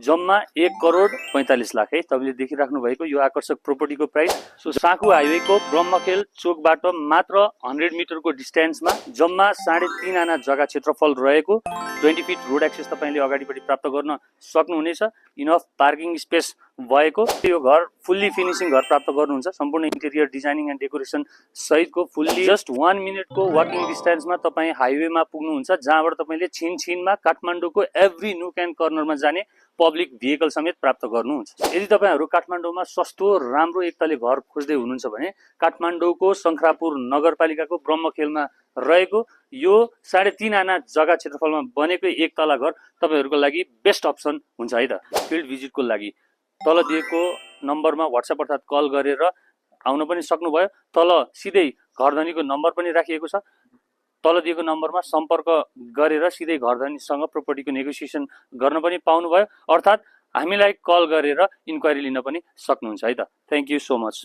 जम्मा 1,45,00,000 है। तपाईले देखिराख्नु भएको यो आकर्षक प्रोपर्टीको प्राइस। सो साँखु हाइवेको ब्रह्मखेल चोकबाट मात्र 100 मिटरको डिस्टेन्समा जम्मा 3.5 आना जग्गा क्षेत्रफल रहेको 20 फिट रोड एक्सेस तपाईले अगाडिपट्टि प्राप्त गर्न सक्नुहुनेछ। इनफ पार्किङ स्पेस भएको यो घर फुल्ली फिनिशिङ घर प्राप्त गर्नुहुन्छ। सम्पूर्ण इन्टेरियर डिजाइनिङ एन्ड डेकोरेसन सहितको फुल्ली जस्ट 1 मिनेटको वाकिङ डिस्टेन्समा तपाईँ हाइवेमा पुग्नुहुन्छ, जहाँबाट तपाईले छिनछिनमा काठमाडौँको एभ्री नुक एन्ड कर्नरमा जाने पब्लिक भेहिकल समेत प्राप्त गर्नुहुन्छ। यदि तपाईहरु काठमाडौँमा सस्तो राम्रो एकतले घर खोज्दै हुनुहुन्छ भने काठमाडौँको शंखरापुर नगरपालिकाको ब्रह्मखेलमा रहेको यो 3.5 आना जग्गा क्षेत्रफलमा बनेको एक तला घर तपाईहरुको लागि बेस्ट अप्सन हुन्छ है त। फिल्ड भिजिटको लागि तल दिएको नम्बरमा व्हाट्सएप अर्थात कल गरेर आउन पनि सक्नुभयो। तल सिधै घरधनीको नम्बर पनि राखिएको छ। तल दिएको नम्बरमा सम्पर्क गरेर सिधै घरधनीसँग प्रोपर्टीको नेगोसिएसन गर्न पनि पाउनुभयो, अर्थात हामीलाई कल गरेर इन्क्वायरी लिन पनि सक्नुहुन्छ है त। Thank you so much.